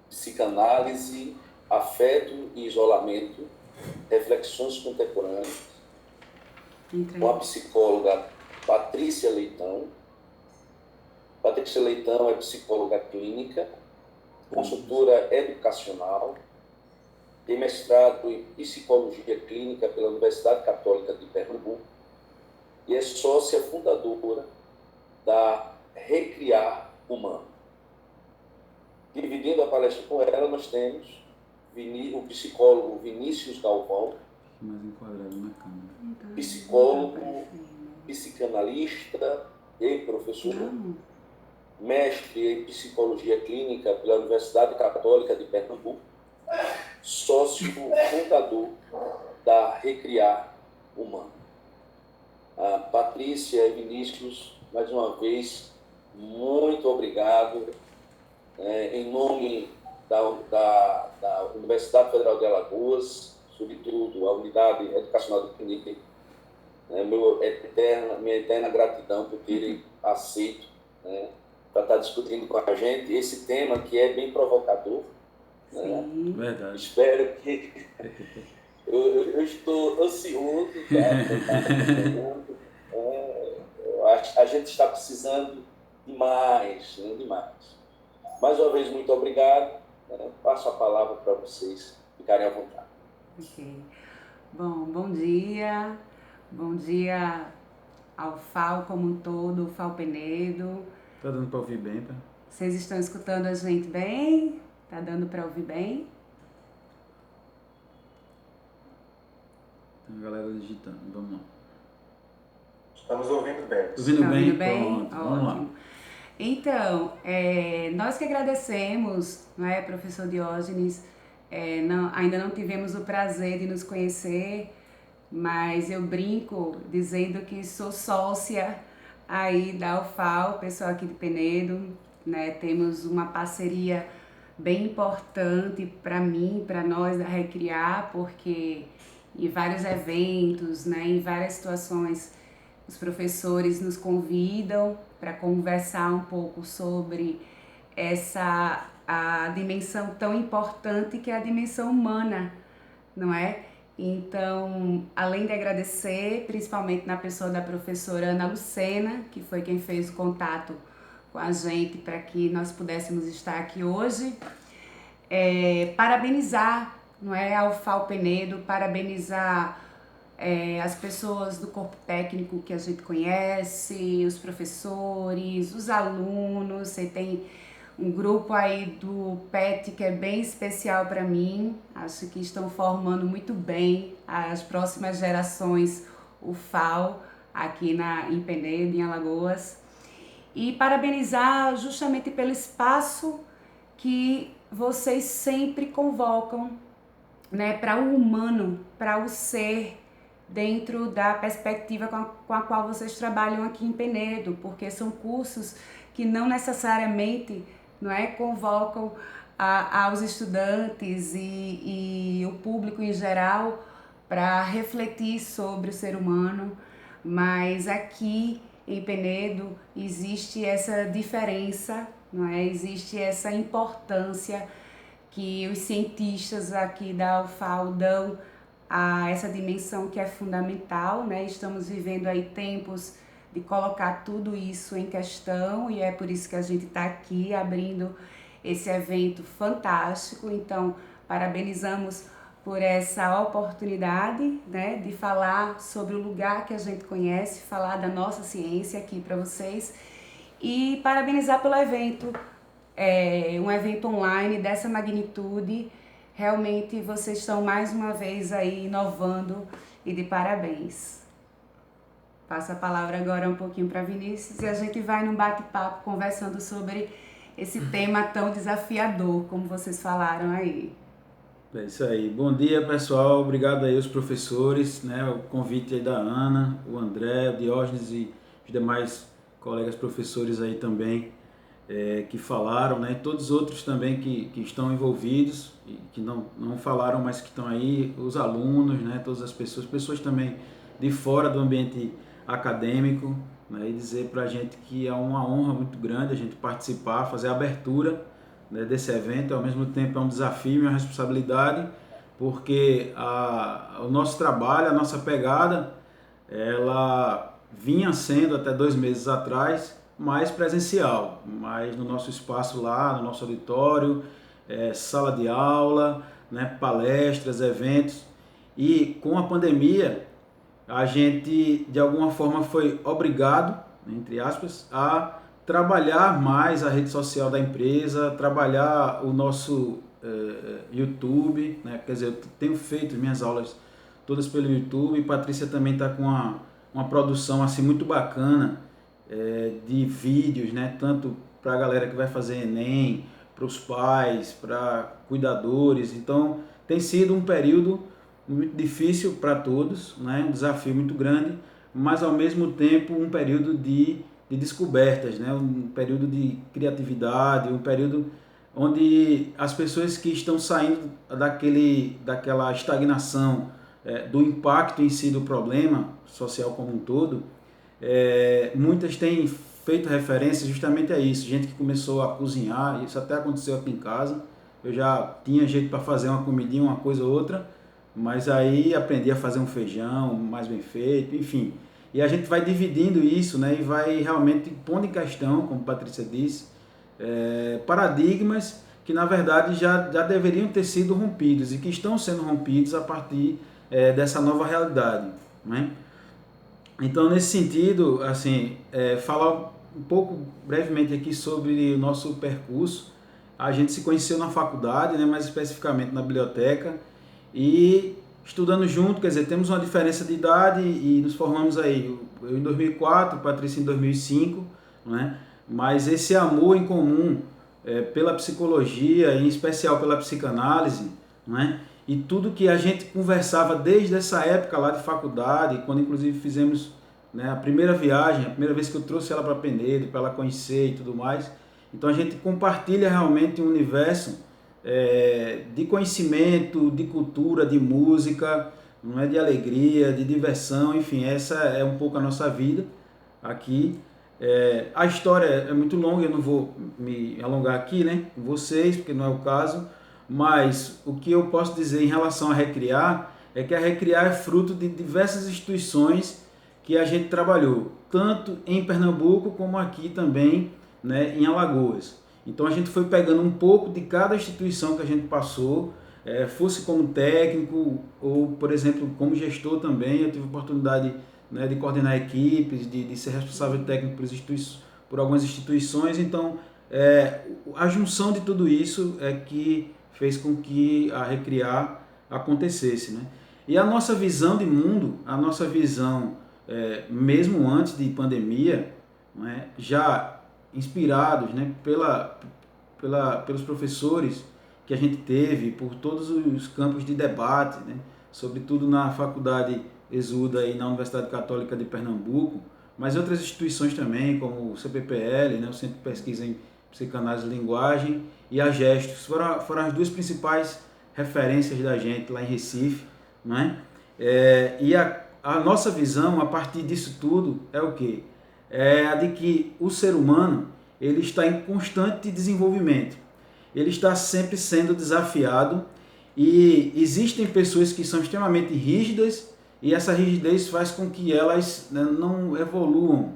Psicanálise, Afeto e Isolamento, Reflexões Contemporâneas, com a psicóloga Patrícia Leitão. Patrícia Leitão é psicóloga clínica, consultora educacional, tem mestrado em Psicologia Clínica pela Universidade Católica de Pernambuco e é sócia fundadora da Recriar Humano. Dividindo a palestra com ela, nós temos o psicólogo Vinícius Galvão, mais enquadrado na câmera. psicólogo, psicanalista e professor, mestre em Psicologia Clínica pela Universidade Católica de Pernambuco, sócio fundador da Recriar Humano. A Patrícia e Vinícius, mais uma vez, muito obrigado. Em nome da Universidade Federal de Alagoas, sobretudo a Unidade Educacional de Clínica, minha eterna gratidão por terem aceito para estar discutindo com a gente esse tema que é bem provocador. Sim. Verdade. Espero que... eu estou ansioso. A gente está precisando demais, demais. Mais uma vez, muito obrigado. Passo a palavra para vocês ficarem à vontade. Ok. Bom dia. Bom dia ao FAO como um todo, o FAO Penedo. Tá dando para ouvir bem, tá? Vocês estão escutando a gente bem? Tá dando para ouvir bem? Tem a galera digitando, vamos lá. Estamos ouvindo bem. Ouvindo bem? Pronto, vamos lá. Então, nós que agradecemos, não é, professor Diógenes, ainda não tivemos o prazer de nos conhecer, mas eu brinco dizendo que sou sócia aí da UFAL, pessoal aqui de Penedo, né? Temos uma parceria bem importante para mim, para nós da Recriar, porque em vários eventos, né, em várias situações, os professores nos convidam para conversar um pouco sobre a dimensão tão importante que é a dimensão humana, não é? Então, além de agradecer, principalmente na pessoa da professora Ana Lucena, que foi quem fez o contato com a gente para que nós pudéssemos estar aqui hoje, parabenizar, não é, ao FAO Penedo, parabenizar as pessoas do corpo técnico que a gente conhece, os professores, os alunos. Você tem um grupo aí do PET que é bem especial para mim, acho que estão formando muito bem as próximas gerações, o FAO, aqui em Penedo, em Alagoas. E parabenizar justamente pelo espaço que vocês sempre convocam, né, para o humano, para o ser, dentro da perspectiva com a qual vocês trabalham aqui em Penedo, porque são cursos que não necessariamente, não é, convocam aos estudantes e o público em geral para refletir sobre o ser humano, mas aqui em Penedo existe essa diferença, não é? Existe essa importância que os cientistas aqui da UFAL dão a essa dimensão que é fundamental, né? Estamos vivendo aí tempos de colocar tudo isso em questão e é por isso que a gente está aqui abrindo esse evento fantástico. Então, parabenizamos por essa oportunidade, né, de falar sobre o lugar que a gente conhece, falar da nossa ciência aqui para vocês e parabenizar pelo evento, um evento online dessa magnitude. Realmente vocês estão mais uma vez aí inovando e de parabéns. Passo a palavra agora um pouquinho para Vinícius e a gente vai num bate-papo conversando sobre esse tema tão desafiador, como vocês falaram aí. É isso aí. Bom dia, pessoal. Obrigado aí aos professores, né? O convite aí da Ana, o André, o Diógenes e os demais colegas professores aí também que falaram, né? Todos os outros também que estão envolvidos e que não falaram, mas que estão aí, os alunos, né? Todas as pessoas também de fora do ambiente acadêmico, né? E dizer para a gente que é uma honra muito grande a gente participar, fazer a abertura, né, desse evento, ao mesmo tempo é um desafio e uma responsabilidade, porque o nosso trabalho, a nossa pegada, ela vinha sendo até 2 meses atrás mais presencial, mais no nosso espaço lá, no nosso auditório, sala de aula, né, palestras, eventos. E com a pandemia, a gente de alguma forma foi obrigado, entre aspas, a trabalhar mais a rede social da empresa, trabalhar o nosso YouTube, né? Quer dizer, eu tenho feito minhas aulas todas pelo YouTube, Patrícia também está com uma produção assim muito bacana de vídeos, né? Tanto para a galera que vai fazer Enem, para os pais, para cuidadores. Então tem sido um período muito difícil para todos, né? Um desafio muito grande, mas ao mesmo tempo um período de descobertas, né? Um período de criatividade, um período onde as pessoas que estão saindo daquela estagnação, do impacto em si do problema social como um todo, muitas têm feito referência justamente a isso, gente que começou a cozinhar, isso até aconteceu aqui em casa, eu já tinha jeito para fazer uma comidinha, uma coisa ou outra, mas aí aprendi a fazer um feijão mais bem feito, enfim. E a gente vai dividindo isso, né, e vai realmente pondo em questão, como a Patrícia disse, paradigmas que na verdade já deveriam ter sido rompidos e que estão sendo rompidos a partir dessa nova realidade, né? Então, nesse sentido, assim, falar um pouco brevemente aqui sobre o nosso percurso. A gente se conheceu na faculdade, né, mais especificamente na biblioteca, e estudando junto, quer dizer, temos uma diferença de idade e nos formamos aí, eu em 2004, Patrícia em 2005, né? Mas esse amor em comum pela psicologia, em especial pela psicanálise, né? E tudo que a gente conversava desde essa época lá de faculdade, quando inclusive fizemos, né, a primeira viagem, a primeira vez que eu trouxe ela para Penedo, para ela conhecer e tudo mais. Então a gente compartilha realmente um universo de conhecimento, de cultura, de música, não é, de alegria, de diversão, enfim, essa é um pouco a nossa vida aqui. A história é muito longa, eu não vou me alongar aqui, né, com vocês, porque não é o caso, mas o que eu posso dizer em relação a Recriar é que a Recriar é fruto de diversas instituições que a gente trabalhou, tanto em Pernambuco como aqui também, né, em Alagoas. Então a gente foi pegando um pouco de cada instituição que a gente passou, fosse como técnico ou, por exemplo, como gestor também. Eu tive a oportunidade, né, de coordenar equipes, de ser responsável técnico por algumas instituições. Então a junção de tudo isso é que fez com que a Recriar acontecesse, né? E a nossa visão de mundo, a nossa visão, mesmo antes de pandemia, né, já inspirados, né, pelos professores que a gente teve, por todos os campos de debate, né, sobretudo na Faculdade Exuda e na Universidade Católica de Pernambuco, mas outras instituições também, como o CPPL, né, o Centro de Pesquisa em Psicanálise e Linguagem, e a Gestos, foram as duas principais referências da gente lá em Recife, né? E a nossa visão, a partir disso tudo, é o quê? É a de que o ser humano, ele está em constante desenvolvimento, ele está sempre sendo desafiado, e existem pessoas que são extremamente rígidas, e essa rigidez faz com que elas, né, não evoluam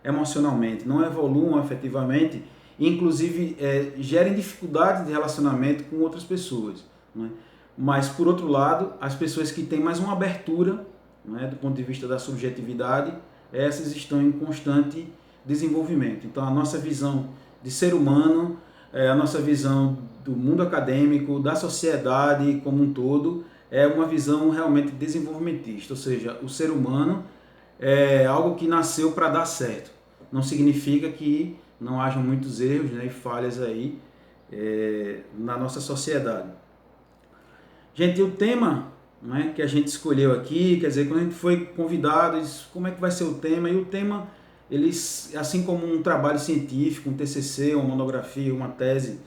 emocionalmente, não evoluam afetivamente, inclusive gerem dificuldade de relacionamento com outras pessoas, né? Mas, por outro lado, as pessoas que têm mais uma abertura, né, do ponto de vista da subjetividade, essas estão em constante desenvolvimento. Então, a nossa visão de ser humano, a nossa visão do mundo acadêmico, da sociedade como um todo, é uma visão realmente desenvolvimentista, ou seja, o ser humano é algo que nasceu para dar certo. Não significa que não hajam muitos erros, né, e falhas aí na nossa sociedade. Gente, o tema, né, que a gente escolheu aqui, quer dizer, quando a gente foi convidado, como é que vai ser o tema? E o tema, assim como um trabalho científico, um TCC, uma monografia, uma tese,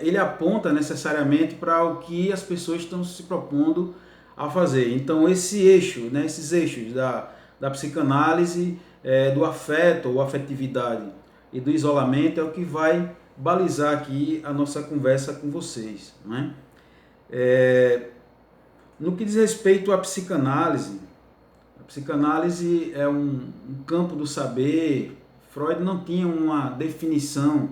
ele aponta necessariamente para o que as pessoas estão se propondo a fazer. Então, esse eixo, né, esses eixos da psicanálise, do afeto ou afetividade e do isolamento é o que vai balizar aqui a nossa conversa com vocês, né? No que diz respeito à psicanálise, a psicanálise é um campo do saber. Freud não tinha uma definição,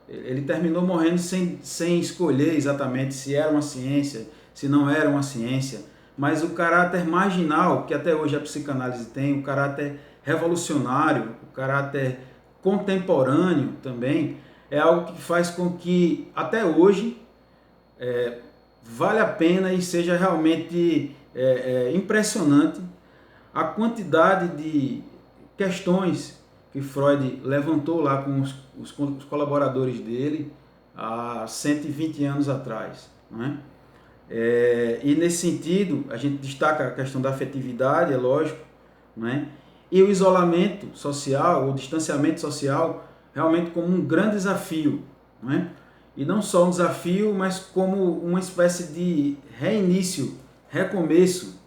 ele terminou morrendo sem escolher exatamente se era uma ciência, se não era uma ciência, mas o caráter marginal que até hoje a psicanálise tem, o caráter revolucionário, o caráter contemporâneo também, é algo que faz com que até hoje vale a pena e seja realmente impressionante a quantidade de questões que Freud levantou lá com os colaboradores dele há 120 anos atrás, né? E nesse sentido, a gente destaca a questão da afetividade, é lógico, né? E o isolamento social, o distanciamento social, realmente como um grande desafio, né? E não só um desafio, mas como uma espécie de reinício, recomeço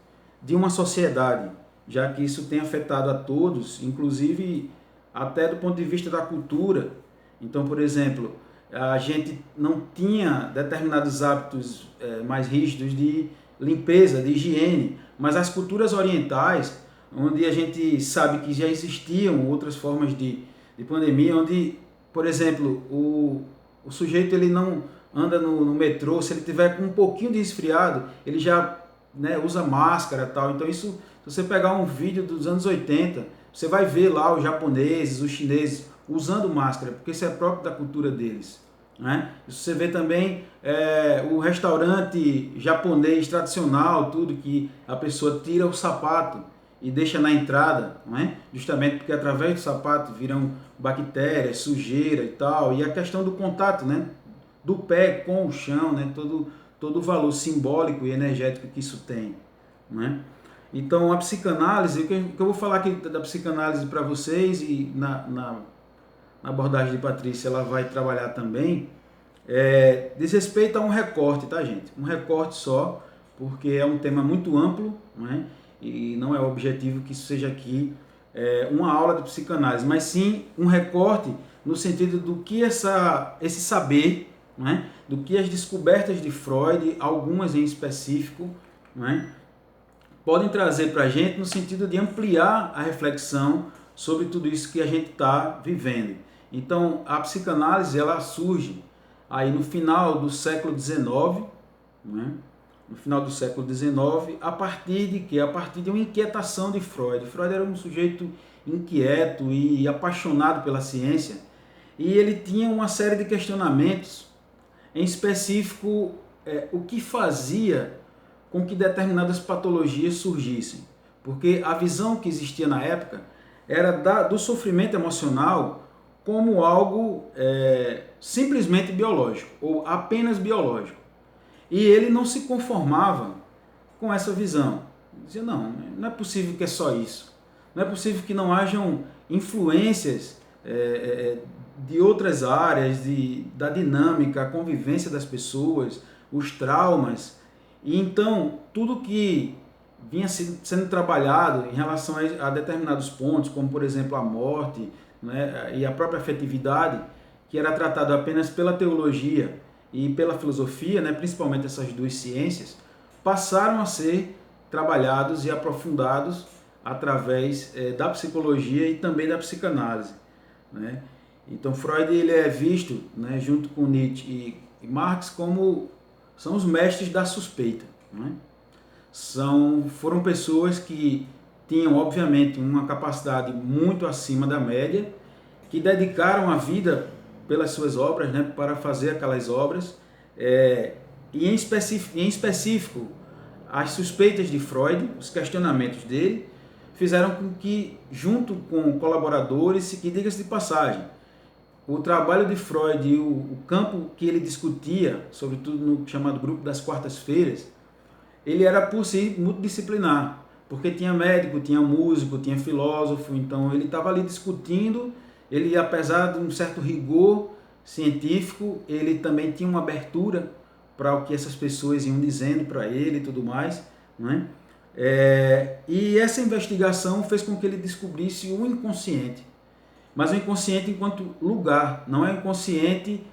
de uma sociedade, já que isso tem afetado a todos, inclusive até do ponto de vista da cultura. Então, por exemplo, a gente não tinha determinados hábitos mais rígidos de limpeza, de higiene, mas as culturas orientais, onde a gente sabe que já existiam outras formas de pandemia, onde, por exemplo, o sujeito ele não anda no metrô, se ele tiver com um pouquinho de resfriado, ele já usa máscara e tal. Então isso, se você pegar um vídeo dos anos 80, você vai ver lá os japoneses, os chineses usando máscara, porque isso é próprio da cultura deles, né? Você vê também o restaurante japonês tradicional, tudo que a pessoa tira o sapato e deixa na entrada, né? Justamente porque através do sapato viram bactérias, sujeira e tal, e a questão do contato, né? Do pé com o chão, né? Todo o valor simbólico e energético que isso tem, né? Então a psicanálise, o que eu vou falar aqui da psicanálise para vocês, e na abordagem de Patrícia ela vai trabalhar também, diz respeito a um recorte, tá, gente? Um recorte só, porque é um tema muito amplo, né? E não é o objetivo que isso seja aqui uma aula de psicanálise, mas sim um recorte no sentido do que esse saber, né? Do que as descobertas de Freud, algumas em específico, né? Podem trazer para a gente no sentido de ampliar a reflexão sobre tudo isso que a gente está vivendo. Então, a psicanálise ela surge aí no final do século XIX, né? No final do século XIX, a partir de quê? A partir de uma inquietação de Freud. Freud era um sujeito inquieto e apaixonado pela ciência, e ele tinha uma série de questionamentos, em específico, o que fazia com que determinadas patologias surgissem. Porque a visão que existia na época era do sofrimento emocional como algo simplesmente biológico, ou apenas biológico. E ele não se conformava com essa visão. Ele dizia, não é possível que é só isso. Não é possível que não hajam influências de outras áreas, da dinâmica, a convivência das pessoas, os traumas. E então, tudo que vinha sendo trabalhado em relação a determinados pontos, como por exemplo a morte, né, e a própria afetividade, que era tratado apenas pela teologia e pela filosofia, né, principalmente essas duas ciências, passaram a ser trabalhados e aprofundados através da psicologia e também da psicanálise, né? Então Freud ele é visto, né, junto com Nietzsche e Marx, como são os mestres da suspeita, né? Foram pessoas que tinham, obviamente, uma capacidade muito acima da média, que dedicaram a vida pelas suas obras, né, para fazer aquelas obras, e em específico, as suspeitas de Freud, os questionamentos dele, fizeram com que, junto com colaboradores, que diga-se de passagem, o trabalho de Freud e o campo que ele discutia, sobretudo no chamado grupo das quartas-feiras, ele era por si multidisciplinar, porque tinha médico, tinha músico, tinha filósofo, então ele estava ali discutindo. Ele, apesar de um certo rigor científico, ele também tinha uma abertura para o que essas pessoas iam dizendo para ele e tudo mais, né? E essa investigação fez com que ele descobrisse o inconsciente, mas o inconsciente enquanto lugar, não é o inconsciente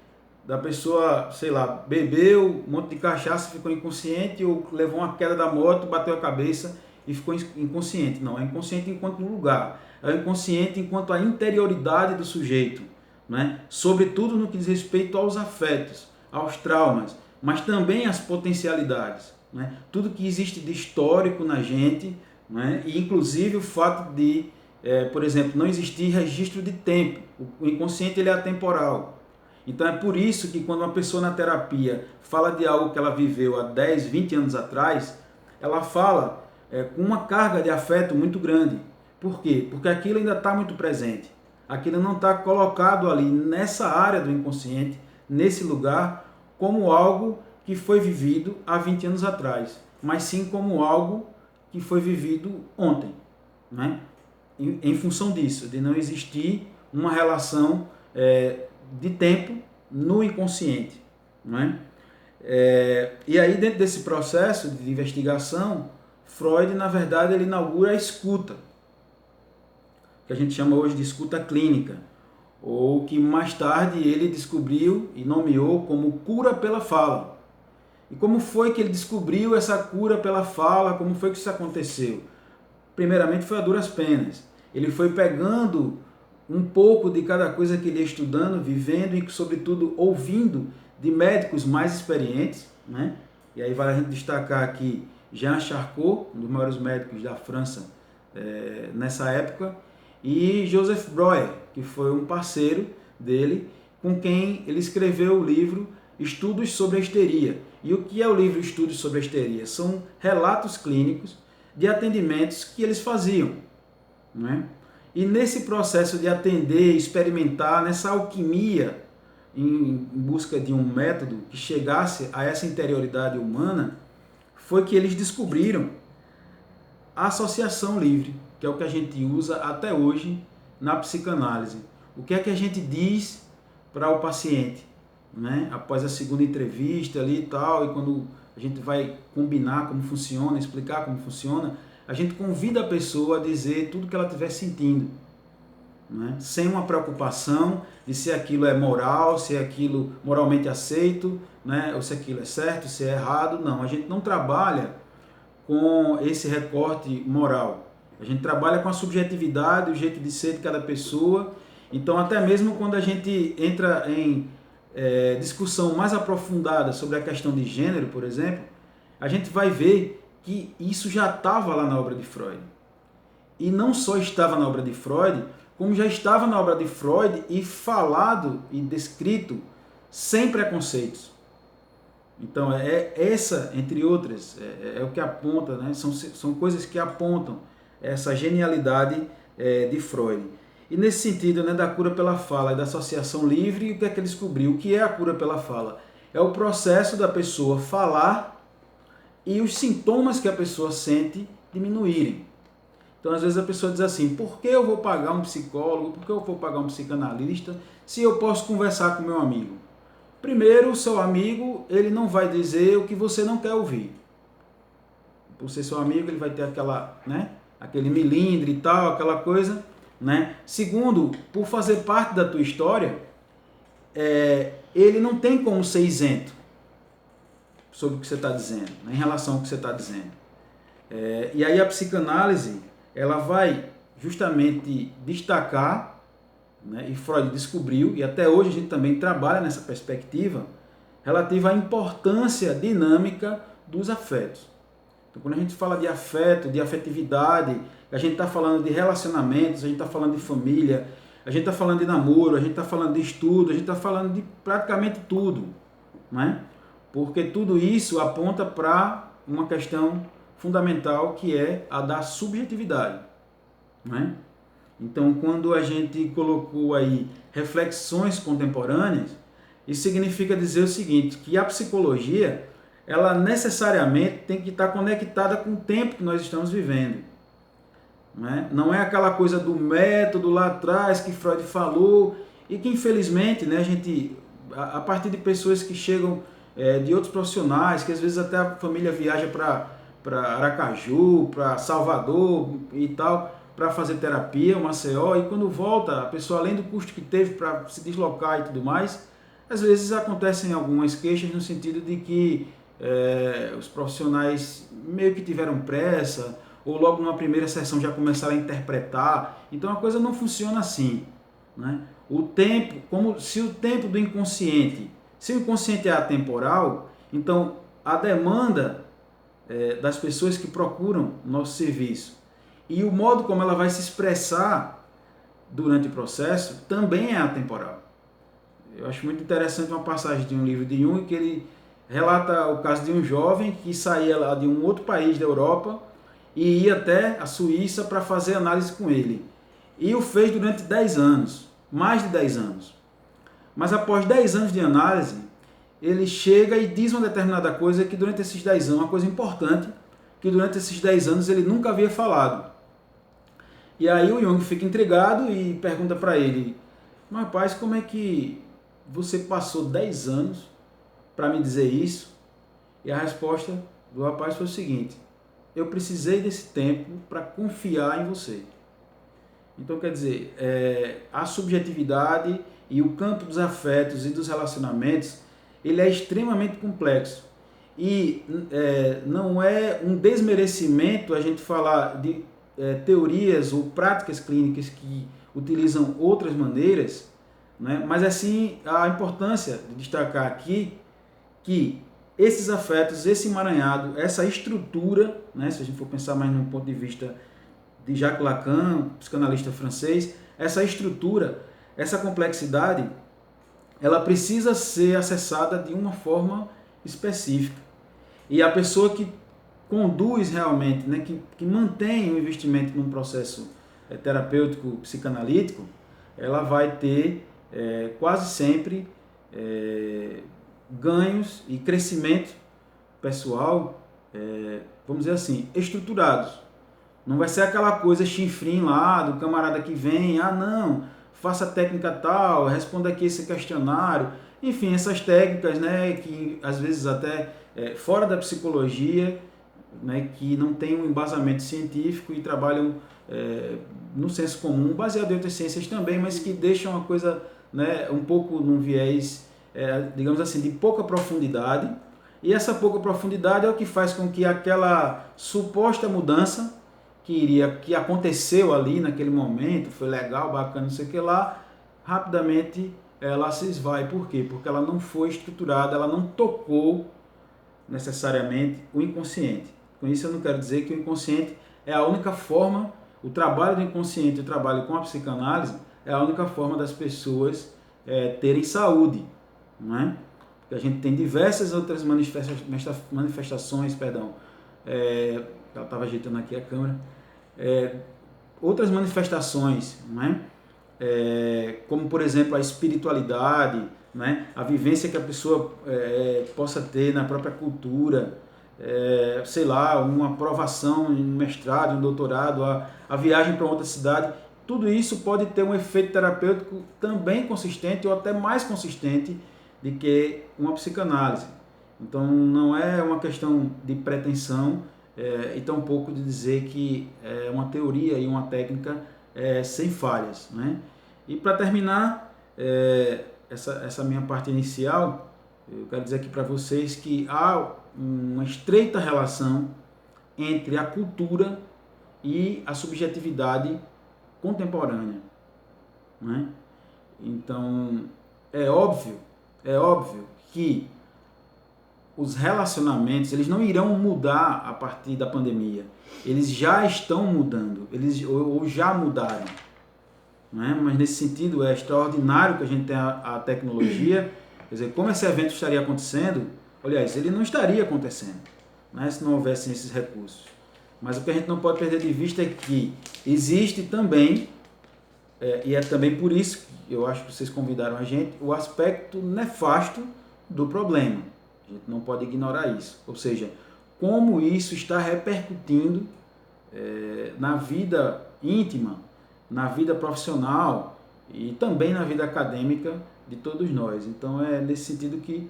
da pessoa, sei lá, bebeu um monte de cachaça, ficou inconsciente, ou levou uma queda da moto, bateu a cabeça e ficou inconsciente. Não, é inconsciente enquanto lugar, é inconsciente enquanto a interioridade do sujeito, né? Sobretudo no que diz respeito aos afetos, aos traumas, mas também às potencialidades, né? Tudo que existe de histórico na gente, né? E inclusive o fato de, por exemplo, não existir registro de tempo. O inconsciente ele é atemporal. Então é por isso que quando uma pessoa na terapia fala de algo que ela viveu há 10, 20 anos atrás, ela fala com uma carga de afeto muito grande. Por quê? Porque aquilo ainda está muito presente. Aquilo não está colocado ali nessa área do inconsciente, nesse lugar, como algo que foi vivido há 20 anos atrás, mas sim como algo que foi vivido ontem, né? Em função disso, de não existir uma relação de tempo no inconsciente, né? E aí, dentro desse processo de investigação, Freud, na verdade, ele inaugura a escuta, que a gente chama hoje de escuta clínica, ou que mais tarde ele descobriu e nomeou como cura pela fala. E como foi que ele descobriu essa cura pela fala? Como foi que isso aconteceu? Primeiramente foi a duras penas. Ele foi pegando um pouco de cada coisa que ele ia estudando, vivendo e, sobretudo, ouvindo de médicos mais experientes, né? E aí vale a gente destacar aqui Jean Charcot, um dos maiores médicos da França nessa época, e Joseph Breuer, que foi um parceiro dele, com quem ele escreveu o livro Estudos sobre a Histeria. E o que é o livro Estudos sobre a Histeria? São relatos clínicos de atendimentos que eles faziam, né? E nesse processo de atender, experimentar, nessa alquimia em busca de um método que chegasse a essa interioridade humana, foi que eles descobriram a associação livre, que é o que a gente usa até hoje na psicanálise. O que é que a gente diz para o paciente, né? Após a segunda entrevista ali e tal, e quando a gente vai combinar como funciona, explicar como funciona, a gente convida a pessoa a dizer tudo que ela estiver sentindo, né? Sem uma preocupação de se aquilo é moral, se aquilo moralmente aceito, né? Ou se aquilo é certo, se é errado. Não, a gente não trabalha com esse recorte moral. A gente trabalha com a subjetividade, o jeito de ser de cada pessoa. Então, até mesmo quando a gente entra em discussão mais aprofundada sobre a questão de gênero, por exemplo, a gente vai ver que isso já estava lá na obra de Freud. E não só estava na obra de Freud, como já estava na obra de Freud e falado e descrito sem preconceitos. Então, essa, entre outras, é o que aponta, né? São coisas que apontam essa genialidade de Freud. E nesse sentido, né, da cura pela fala e da associação livre, o que é que ele descobriu? O que é a cura pela fala? É o processo da pessoa falar e os sintomas que a pessoa sente diminuírem. Então, às vezes a pessoa diz assim, por que eu vou pagar um psicólogo, por que eu vou pagar um psicanalista, se eu posso conversar com meu amigo? Primeiro, o seu amigo, ele não vai dizer o que você não quer ouvir. Por ser seu amigo, ele vai ter aquela, né, aquele milindre e tal, aquela coisa, né? Segundo, por fazer parte da tua história, ele não tem como ser isento sobre o que você está dizendo, né, em relação ao que você está dizendo. E aí a psicanálise, ela vai justamente destacar, né, e Freud descobriu, e até hoje a gente também trabalha nessa perspectiva, relativa à importância dinâmica dos afetos. Então, quando a gente fala de afeto, de afetividade, a gente está falando de relacionamentos, a gente está falando de família, a gente está falando de namoro, a gente está falando de estudo, a gente está falando de praticamente tudo, né? Porque tudo isso aponta para uma questão fundamental, que é a da subjetividade, né? Então, quando a gente colocou aí reflexões contemporâneas, isso significa dizer o seguinte, que a psicologia, ela necessariamente tem que estar conectada com o tempo que nós estamos vivendo, né? Não é aquela coisa do método lá atrás que Freud falou e que, infelizmente, né, a partir de pessoas que chegam de outros profissionais, que às vezes até a família viaja para Aracaju, para Salvador e tal, para fazer terapia, Maceió, e quando volta, a pessoa, além do custo que teve para se deslocar e tudo mais, Às vezes acontecem algumas queixas no sentido de que os profissionais meio que tiveram pressa, ou logo numa primeira sessão já começaram a interpretar. Então a coisa não funciona assim, né? O tempo, como se o tempo do inconsciente, se o inconsciente é atemporal, então a demanda das pessoas que procuram nosso serviço e o modo como ela vai se expressar durante o processo também é atemporal. Eu acho muito interessante uma passagem de um livro de Jung que ele relata o caso de um jovem que saía lá de um outro país da Europa e ia até a Suíça para fazer análise com ele. E o fez durante 10 anos, mais de 10 anos. Mas após 10 anos de análise, ele chega e diz uma determinada coisa que durante esses 10 anos, uma coisa importante, que durante esses 10 anos ele nunca havia falado. E aí o Jung fica intrigado e pergunta para ele, mas rapaz, como é que você passou 10 anos para me dizer isso? E a resposta do rapaz foi o seguinte, eu precisei desse tempo para confiar em você. Então, quer dizer, a subjetividade e o campo dos afetos e dos relacionamentos, ele é extremamente complexo. E não é um desmerecimento a gente falar de teorias ou práticas clínicas que utilizam outras maneiras, né? Mas assim, a importância de destacar aqui que esses afetos, esse emaranhado, essa estrutura, né? Se a gente for pensar mais num ponto de vista de Jacques Lacan, psicanalista francês, essa estrutura, essa complexidade, ela precisa ser acessada de uma forma específica. E a pessoa que conduz realmente, né, que mantém o investimento num processo terapêutico, psicanalítico, ela vai ter quase sempre ganhos e crescimento pessoal, vamos dizer assim, estruturados. Não vai ser aquela coisa chinfrim lá do camarada que vem, não, faça a técnica tal, responda aqui esse questionário. Enfim, essas técnicas, né, que às vezes até fora da psicologia, né, que não tem um embasamento científico e trabalham no senso comum, baseado em outras ciências também, mas que deixam a coisa, né, um pouco num viés, digamos assim, de pouca profundidade. E essa pouca profundidade é o que faz com que aquela suposta mudança que aconteceu ali naquele momento, foi legal, bacana, não sei o que lá, rapidamente ela se esvai. Por quê? Porque ela não foi estruturada, ela não tocou necessariamente o inconsciente. Com isso eu não quero dizer que o inconsciente é a única forma, o trabalho do inconsciente, o trabalho com a psicanálise, é a única forma das pessoas terem saúde, não é? Porque a gente tem diversas outras manifestações, ela estava ajeitando aqui a câmera, outras manifestações, né? Como por exemplo a espiritualidade, né? A vivência que a pessoa possa ter na própria cultura, sei lá, uma aprovação em um mestrado, em um doutorado, a viagem para outra cidade, tudo isso pode ter um efeito terapêutico também consistente ou até mais consistente do que uma psicanálise. Então não é uma questão de pretensão, e tampouco de dizer que é uma teoria e uma técnica sem falhas, né? E para terminar essa minha parte inicial, eu quero dizer aqui para vocês que há uma estreita relação entre a cultura e a subjetividade contemporânea, né? Então é óbvio que os relacionamentos, eles não irão mudar a partir da pandemia. Eles já estão mudando, ou já mudaram, né? Mas nesse sentido é extraordinário que a gente tenha a tecnologia. Quer dizer, como esse evento estaria acontecendo, aliás, ele não estaria acontecendo, né, se não houvessem esses recursos. Mas o que a gente não pode perder de vista é que existe também, e é também por isso que eu acho que vocês convidaram a gente, o aspecto nefasto do problema. A gente não pode ignorar isso. Ou seja, como isso está repercutindo na vida íntima, na vida profissional e também na vida acadêmica de todos nós. Então é nesse sentido que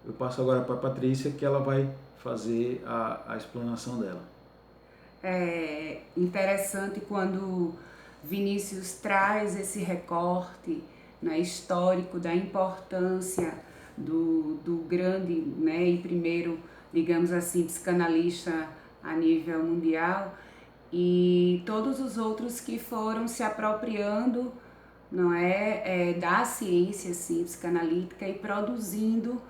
eu passo agora para a Patrícia, que ela vai fazer a explanação dela. É interessante quando Vinícius traz esse recorte né, histórico da importância do grande, né, e primeiro, digamos assim, psicanalista a nível mundial, e todos os outros que foram se apropriando, não é, da ciência assim, psicanalítica e produzindo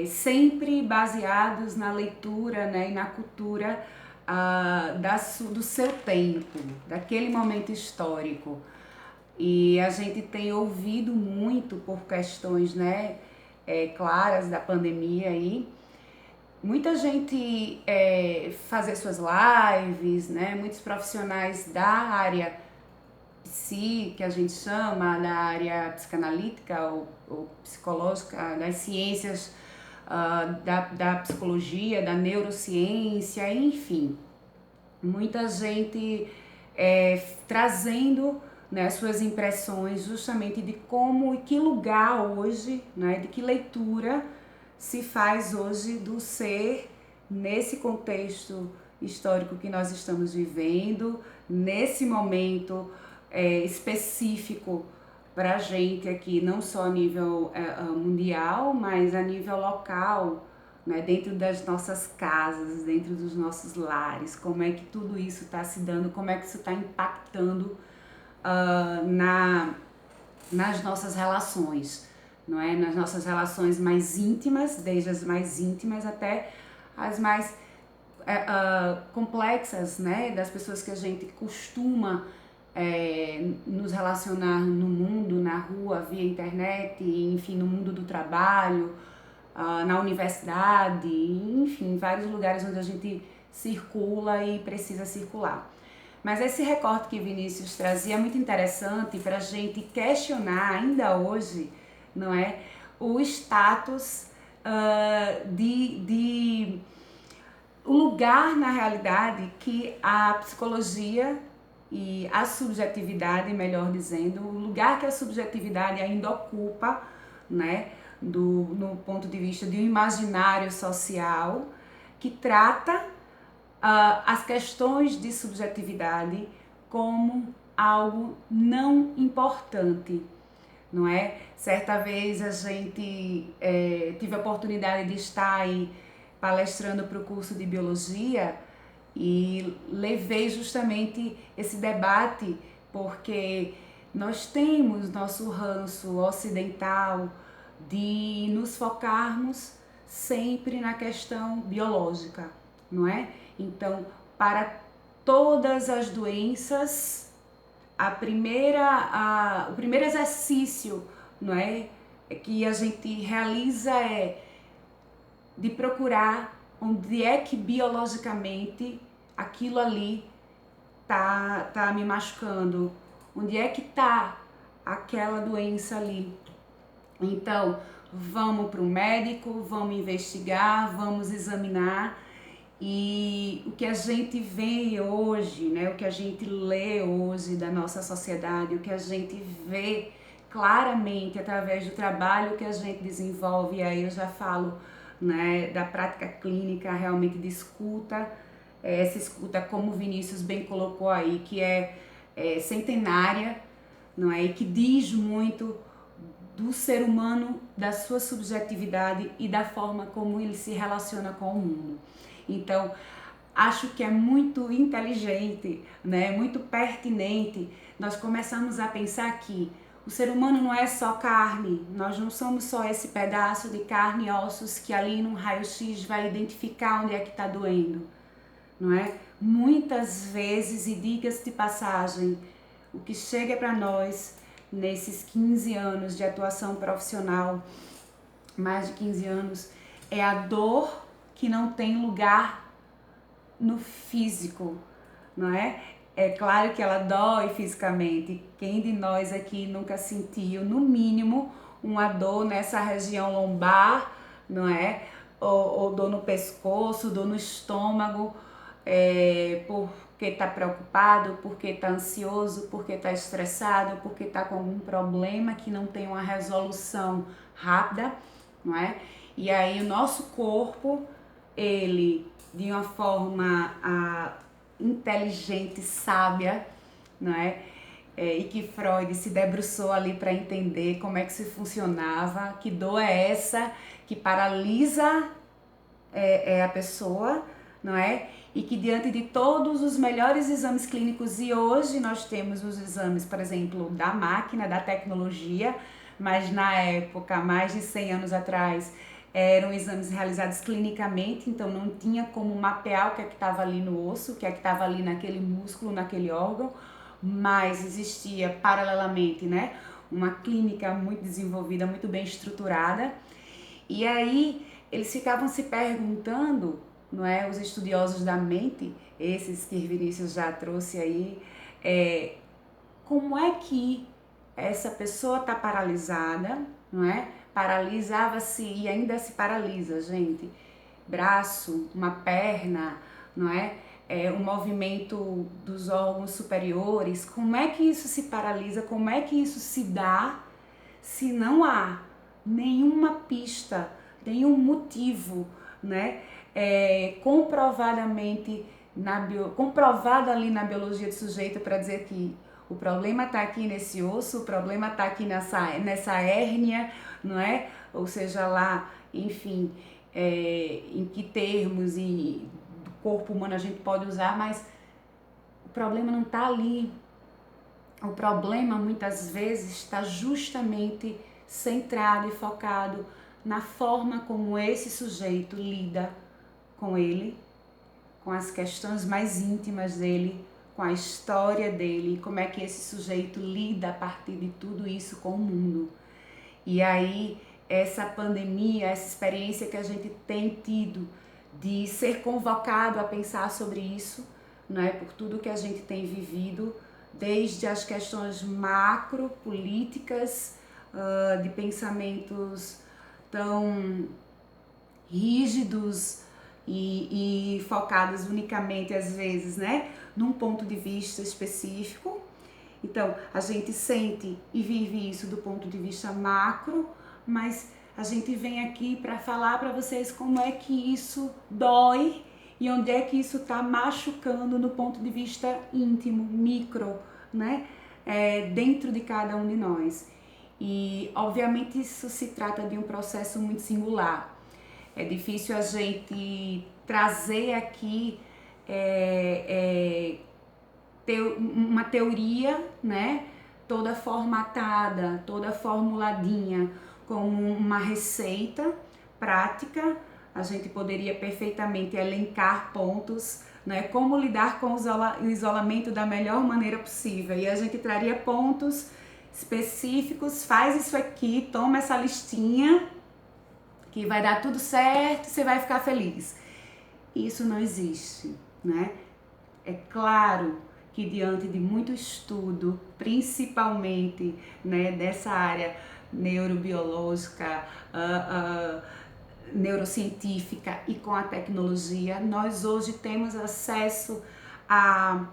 sempre baseados na leitura, né, e na cultura do seu tempo, daquele momento histórico. E a gente tem ouvido muito por questões, né, claras da pandemia aí, muita gente fazer suas lives, né, muitos profissionais da área que a gente chama, da área psicanalítica ou psicológica, das ciências, da psicologia, da neurociência, enfim. Muita gente trazendo, né, suas impressões justamente de como e que lugar hoje, né, de que leitura se faz hoje do ser nesse contexto histórico que nós estamos vivendo, nesse momento específico para a gente aqui, não só a nível mundial, mas a nível local, né, dentro das nossas casas, dentro dos nossos lares, como é que tudo isso está se dando, como é que isso está impactando nas nossas relações, não é? Nas nossas relações mais íntimas, desde as mais íntimas até as mais complexas, né? Das pessoas que a gente costuma nos relacionar no mundo, na rua, via internet, enfim, no mundo do trabalho, na universidade, enfim, vários lugares onde a gente circula e precisa circular. Mas esse recorte que Vinícius trazia é muito interessante para a gente questionar ainda hoje, não é, o status o lugar na realidade que a psicologia e a subjetividade, melhor dizendo, o lugar que a subjetividade ainda ocupa, né, no ponto de vista de um imaginário social que trata as questões de subjetividade como algo não importante, não é? Certa vez a gente tive a oportunidade de estar aí palestrando para o curso de biologia e levei justamente esse debate porque nós temos nosso ranço ocidental de nos focarmos sempre na questão biológica, não é? Então, para todas as doenças, o primeiro exercício, não é, que a gente realiza é de procurar onde é que biologicamente aquilo ali tá me machucando, onde é que tá aquela doença ali. Então, vamos para o médico, vamos investigar, vamos examinar. E o que a gente vê hoje, né, o que a gente lê hoje da nossa sociedade, o que a gente vê claramente através do trabalho que a gente desenvolve, e aí eu já falo, né, da prática clínica, realmente de escuta, essa escuta, como o Vinícius bem colocou aí, que é centenária, não é? E que diz muito do ser humano, da sua subjetividade e da forma como ele se relaciona com o mundo. Então, acho que é muito inteligente, né, muito pertinente nós começarmos a pensar que o ser humano não é só carne, nós não somos só esse pedaço de carne e ossos que ali no raio-x vai identificar onde é que está doendo, não é? Muitas vezes, e diga-se de passagem, o que chega para nós nesses 15 anos de atuação profissional, mais de 15 anos, é a dor que não tem lugar no físico, não é? É claro que ela dói fisicamente. Quem de nós aqui nunca sentiu, no mínimo, uma dor nessa região lombar, não é? Ou dor no pescoço, dor no estômago, porque está preocupado, porque está ansioso, porque está estressado, porque está com algum problema que não tem uma resolução rápida, não é? E aí o nosso corpo, ele, de uma forma inteligente, sábia, não é? e que Freud se debruçou ali para entender como é que se funcionava, que dor é essa que paralisa a pessoa, não é? E que diante de todos os melhores exames clínicos, e hoje nós temos os exames, por exemplo, da máquina, da tecnologia, mas na época, mais de 100 anos atrás, eram exames realizados clinicamente, então não tinha como mapear o que é que estava ali no osso, o que é que estava ali naquele músculo, naquele órgão, mas existia paralelamente, né, uma clínica muito desenvolvida, muito bem estruturada. E aí eles ficavam se perguntando, não é, os estudiosos da mente, esses que Vinícius já trouxe aí, como é que essa pessoa está paralisada, não é? Paralisava-se e ainda se paralisa, gente. Braço, uma perna, não é? O movimento dos órgãos superiores, como é que isso se paralisa, como é que isso se dá se não há nenhuma pista, nenhum motivo, né? Comprovado ali na biologia do sujeito para dizer que o problema está aqui nesse osso, o problema está aqui nessa hérnia, não é? Ou seja lá, enfim, em que termos e do corpo humano a gente pode usar, mas o problema não está ali. O problema muitas vezes está justamente centrado e focado na forma como esse sujeito lida com ele, com as questões mais íntimas dele, com a história dele, como é que esse sujeito lida a partir de tudo isso com o mundo. E aí, essa pandemia, essa experiência que a gente tem tido de ser convocado a pensar sobre isso, não é? Por tudo que a gente tem vivido, desde as questões macro, políticas, de pensamentos tão rígidos e focados unicamente, às vezes, né, num ponto de vista específico. Então, a gente sente e vive isso do ponto de vista macro, mas a gente vem aqui para falar para vocês como é que isso dói e onde é que isso está machucando no ponto de vista íntimo, micro, né? Dentro de cada um de nós. E, obviamente, isso se trata de um processo muito singular. É difícil a gente trazer aqui uma teoria, né? Toda formatada, toda formuladinha, como uma receita prática. A gente poderia perfeitamente elencar pontos, né, como lidar com o isolamento da melhor maneira possível. E a gente traria pontos específicos, faz isso aqui, toma essa listinha, que vai dar tudo certo, você vai ficar feliz. Isso não existe, né? É claro que diante de muito estudo, principalmente, né, dessa área neurobiológica, neurocientífica e com a tecnologia, nós hoje temos acesso a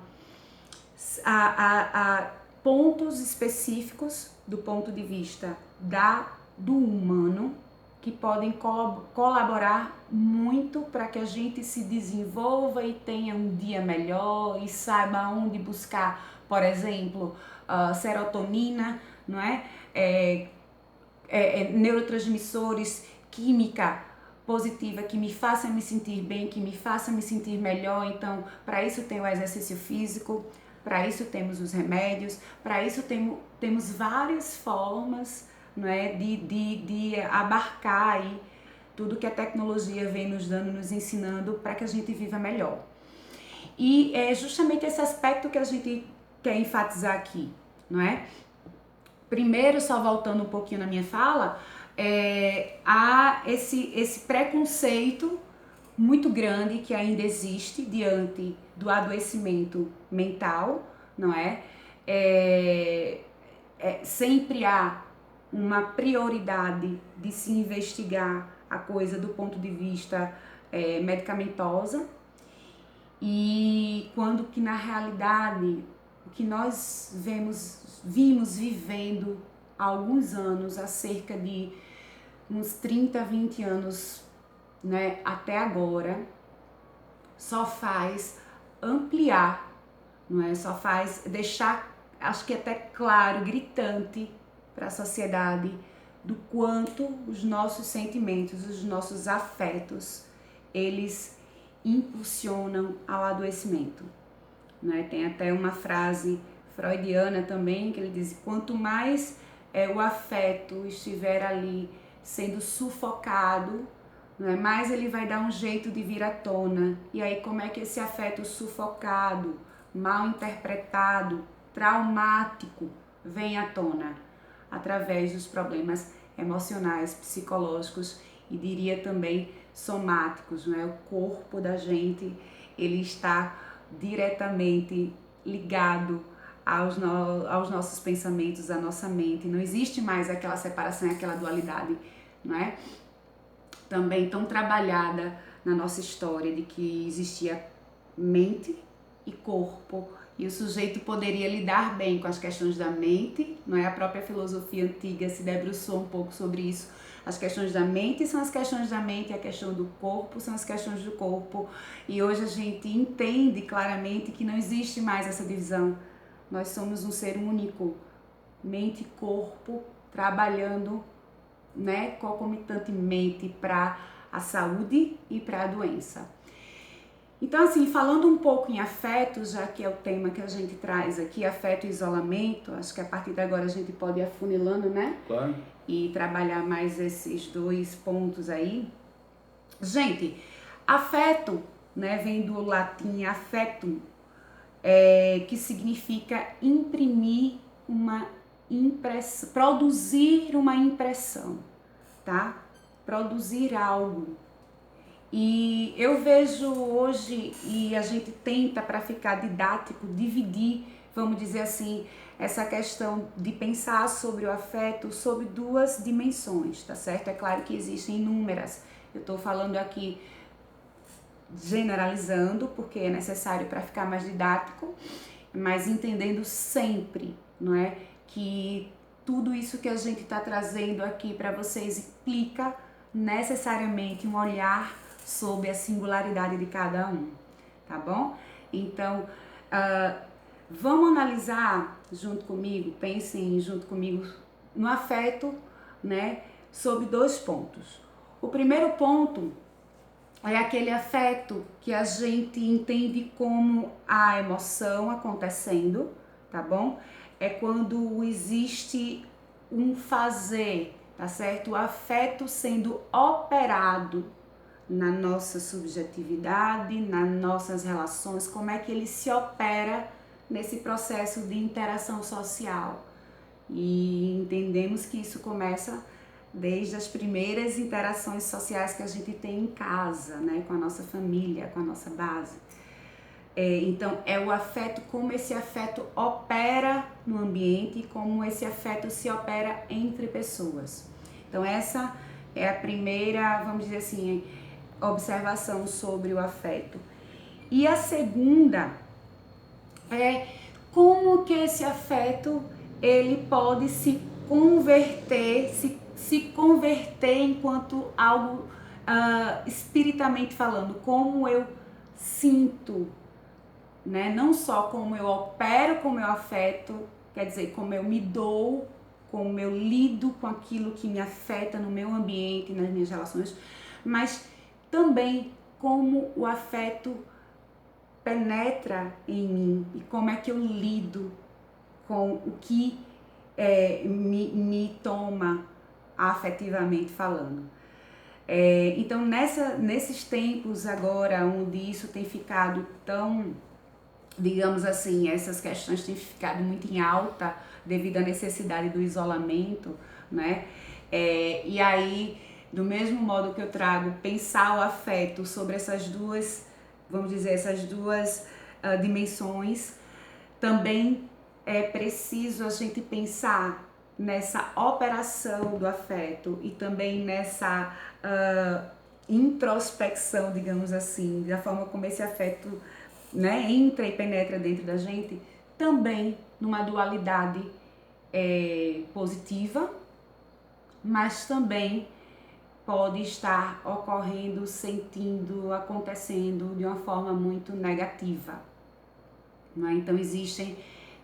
pontos específicos do ponto de vista do humano que podem colaborar muito para que a gente se desenvolva e tenha um dia melhor e saiba onde buscar, por exemplo, serotonina, não é? Neurotransmissores, química positiva que me faça me sentir bem, que me faça me sentir melhor. Então, para isso tem o exercício físico, para isso temos os remédios, para isso temos várias formas, não é, de abarcar aí tudo que a tecnologia vem nos dando, nos ensinando para que a gente viva melhor. E é justamente esse aspecto que a gente quer enfatizar aqui, não é? Primeiro, só voltando um pouquinho na minha fala, há esse preconceito muito grande que ainda existe diante do adoecimento mental, não é? Sempre há uma prioridade de se investigar a coisa do ponto de vista medicamentosa, e quando que na realidade o que nós vimos vivendo há alguns anos, há cerca de uns 30, 20 anos, né, até agora, só faz ampliar, não é? Só faz deixar acho que até claro, gritante para a sociedade do quanto os nossos sentimentos, os nossos afetos, eles impulsionam ao adoecimento. Né? Tem até uma frase freudiana também, que ele diz: quanto mais o afeto estiver ali sendo sufocado, né, mais ele vai dar um jeito de vir à tona. E aí como é que esse afeto sufocado, mal interpretado, traumático, vem à tona? Através dos problemas emocionais, psicológicos e diria também somáticos, né? O corpo da gente, ele está diretamente ligado aos nossos pensamentos, à nossa mente. Não existe mais aquela separação, aquela dualidade, não é? Também tão trabalhada na nossa história de que existia mente e corpo, e o sujeito poderia lidar bem com as questões da mente, não é? A própria filosofia antiga se debruçou um pouco sobre isso. As questões da mente são as questões da mente, e a questão do corpo são as questões do corpo. E hoje a gente entende claramente que não existe mais essa divisão. Nós somos um ser único, mente e corpo, trabalhando, né, concomitantemente para a saúde e para a doença. Então, assim, falando um pouco em afeto, já que é o tema que a gente traz aqui, afeto e isolamento, acho que a partir de agora a gente pode ir afunilando, né? Claro. E trabalhar mais esses dois pontos aí. Gente, afeto, né, vem do latim affectum, que significa imprimir uma impressão, produzir uma impressão, tá? Produzir algo. E eu vejo hoje, e a gente tenta, para ficar didático, dividir, vamos dizer assim, essa questão de pensar sobre o afeto sobre duas dimensões, tá certo? É claro que existem inúmeras. Eu estou falando aqui generalizando, porque é necessário para ficar mais didático, mas entendendo sempre, não é? Que tudo isso que a gente está trazendo aqui para vocês implica necessariamente um olhar sobre a singularidade de cada um, tá bom? Então, vamos analisar junto comigo, pensem junto comigo no afeto, né, sobre dois pontos. O primeiro ponto é aquele afeto que a gente entende como a emoção acontecendo, tá bom? É quando existe um fazer, tá certo? O afeto sendo operado na nossa subjetividade, nas nossas relações, como é que ele se opera nesse processo de interação social. E entendemos que isso começa desde as primeiras interações sociais que a gente tem em casa, né, com a nossa família, com a nossa base. Então, é o afeto, como esse afeto opera no ambiente e como esse afeto se opera entre pessoas. Então, essa é a primeira, vamos dizer assim, observação sobre o afeto. E a segunda é como que esse afeto ele pode se converter, se converter enquanto algo espiritamente falando, como eu sinto, né? Não só como eu opero com o meu afeto, quer dizer, como eu me dou, como eu lido com aquilo que me afeta no meu ambiente, nas minhas relações, mas também como o afeto penetra em mim e como é que eu lido com o que me toma afetivamente falando. Então, nesses tempos agora, onde isso tem ficado tão, digamos assim, essas questões têm ficado muito em alta devido à necessidade do isolamento, né? E aí, do mesmo modo que eu trago pensar o afeto sobre essas duas, vamos dizer, essas duas dimensões, também é preciso a gente pensar nessa operação do afeto e também nessa introspecção, digamos assim, da forma como esse afeto, né, entra e penetra dentro da gente, também numa dualidade positiva, mas também pode estar ocorrendo, sentindo, acontecendo de uma forma muito negativa. Não é? Então existem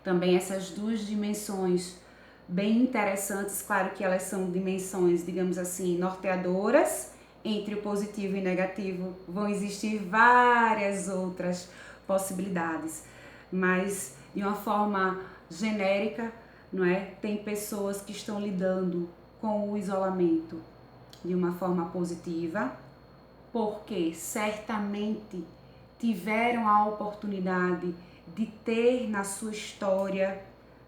também essas duas dimensões bem interessantes. Claro que elas são dimensões, digamos assim, norteadoras. Entre o positivo e o negativo vão existir várias outras possibilidades, mas de uma forma genérica, não é? Tem pessoas que estão lidando com o isolamento de uma forma positiva, porque certamente tiveram a oportunidade de ter na sua história,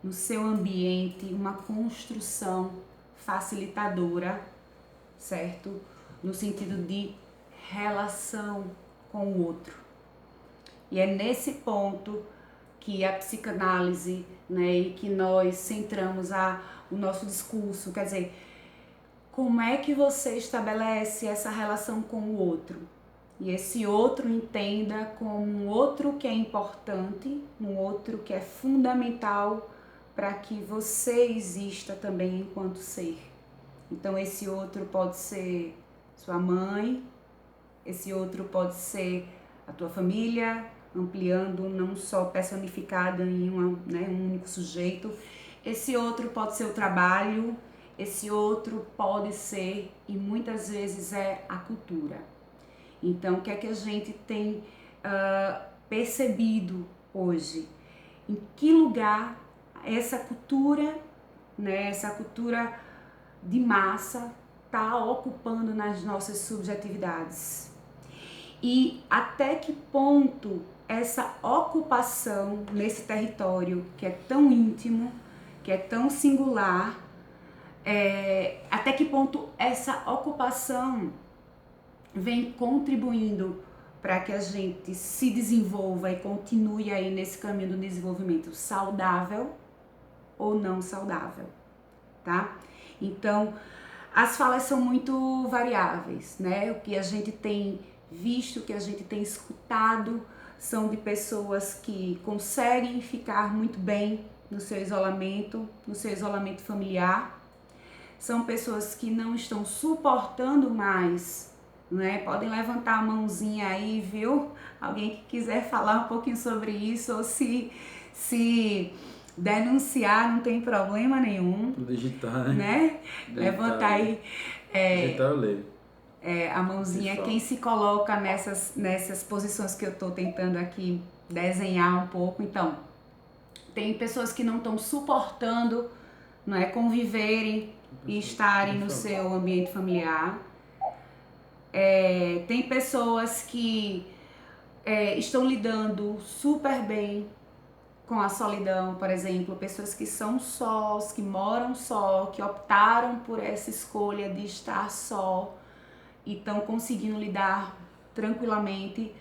no seu ambiente, uma construção facilitadora, certo? No sentido de relação com o outro. E é nesse ponto que a psicanálise, né, e que nós centramos o nosso discurso, quer dizer, como é que você estabelece essa relação com o outro? E esse outro entenda como um outro que é importante, um outro que é fundamental para que você exista também enquanto ser. Então esse outro pode ser sua mãe, esse outro pode ser a tua família, ampliando, não só personificada em um único sujeito. Esse outro pode ser o trabalho, esse outro pode ser, e muitas vezes é a cultura. Então, o que é que a gente tem percebido hoje? Em que lugar essa cultura, né, essa cultura de massa está ocupando nas nossas subjetividades? E até que ponto essa ocupação nesse território que é tão íntimo, que é tão singular, até que ponto essa ocupação vem contribuindo para que a gente se desenvolva e continue aí nesse caminho do desenvolvimento saudável ou não saudável, tá? Então, as falas são muito variáveis, né? O que a gente tem visto, o que a gente tem escutado são de pessoas que conseguem ficar muito bem no seu isolamento familiar. São pessoas que não estão suportando mais, né? Podem levantar a mãozinha aí, viu? Alguém que quiser falar um pouquinho sobre isso, ou se denunciar, não tem problema nenhum. Digitar, né? Levantar aí digitar eu leio. A mãozinha. Quem se coloca nessas posições que eu estou tentando aqui desenhar um pouco. Então, tem pessoas que não estão suportando, não é, conviverem e estarem no seu ambiente familiar. Tem pessoas que estão lidando super bem com a solidão, por exemplo, pessoas que são sós, que moram só, que optaram por essa escolha de estar só e estão conseguindo lidar tranquilamente.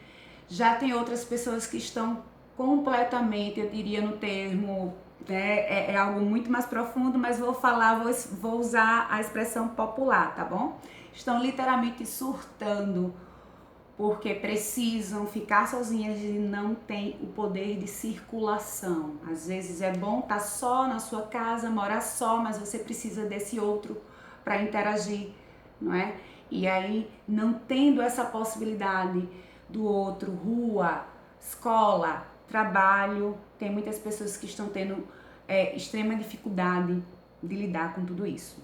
Já tem outras pessoas que estão completamente, eu diria no termo, né, é algo muito mais profundo, mas vou usar a expressão popular, tá bom? Estão literalmente surtando, porque precisam ficar sozinhas e não têm o poder de circulação. Às vezes é bom estar só na sua casa, morar só, mas você precisa desse outro para interagir, não é? E aí, não tendo essa possibilidade do outro, rua, escola, trabalho, tem muitas pessoas que estão tendo extrema dificuldade de lidar com tudo isso.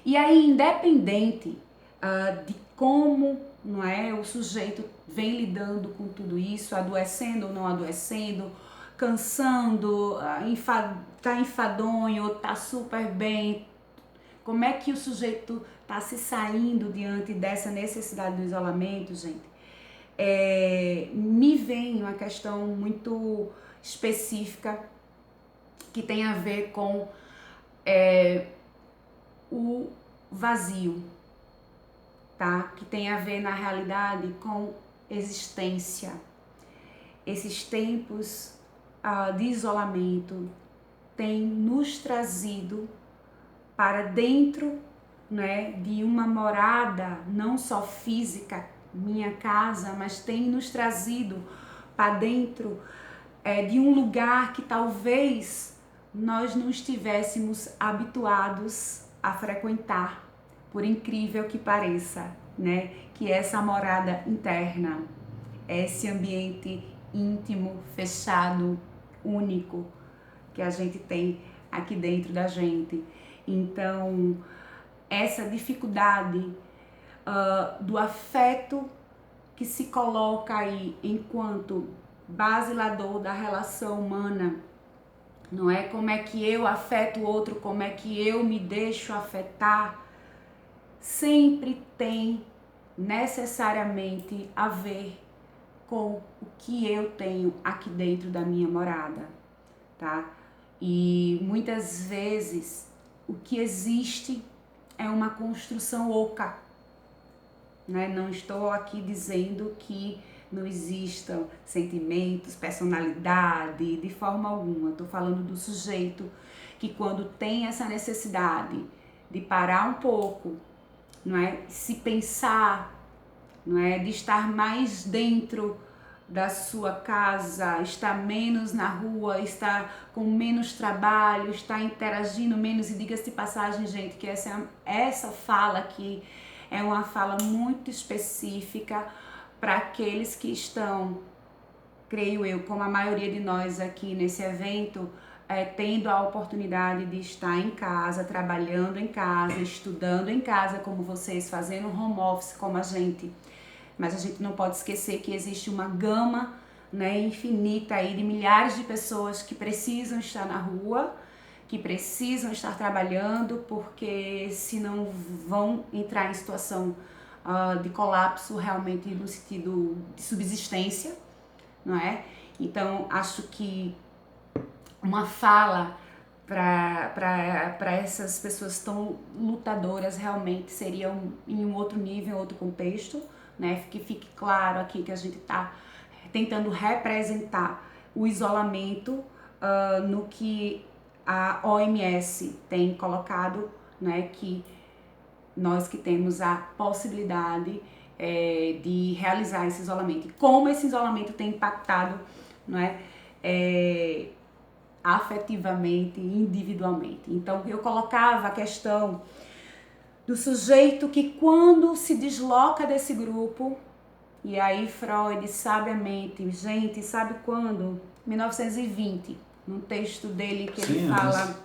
E aí, independente de como, não é, o sujeito vem lidando com tudo isso, adoecendo ou não adoecendo, cansando, tá enfadonho ou tá super bem, como é que o sujeito tá se saindo diante dessa necessidade do isolamento, gente? Me vem uma questão muito específica que tem a ver com o vazio, tá? Que tem a ver, na realidade, com existência. Esses tempos de isolamento têm nos trazido para dentro, né, de uma morada, não só física, minha casa, mas tem nos trazido para dentro de um lugar que talvez nós não estivéssemos habituados a frequentar, por incrível que pareça, né? Que é essa morada interna, esse ambiente íntimo, fechado, único, que a gente tem aqui dentro da gente. Então, essa dificuldade do afeto que se coloca aí enquanto basilador da relação humana, não é? Como é que eu afeto o outro, como é que eu me deixo afetar, sempre tem necessariamente a ver com o que eu tenho aqui dentro da minha morada, tá? E muitas vezes o que existe é uma construção oca, né? Não estou aqui dizendo que não existam sentimentos, personalidade, de forma alguma. Estou falando do sujeito que, quando tem essa necessidade de parar um pouco, não é? Se pensar, não é? De estar mais dentro da sua casa, estar menos na rua, estar com menos trabalho, estar interagindo menos. E diga-se de passagem, gente, que essa fala aqui é uma fala muito específica para aqueles que estão, creio eu, como a maioria de nós aqui nesse evento, tendo a oportunidade de estar em casa, trabalhando em casa, estudando em casa, como vocês, fazendo home office como a gente. Mas a gente não pode esquecer que existe uma gama, né, infinita aí de milhares de pessoas que precisam estar na rua, que precisam estar trabalhando, porque senão vão entrar em situação de colapso realmente no sentido de subsistência, não é? Então, acho que uma fala para essas pessoas tão lutadoras realmente seria em um outro nível, em outro contexto, né? Que fique claro aqui que a gente está tentando representar o isolamento no que a OMS tem colocado, né? Que nós que temos a possibilidade de realizar esse isolamento. E como esse isolamento tem impactado, não é? Afetivamente, individualmente. Então, eu colocava a questão do sujeito que, quando se desloca desse grupo, e aí Freud sabiamente, gente, sabe quando? 1920, num texto dele que ele fala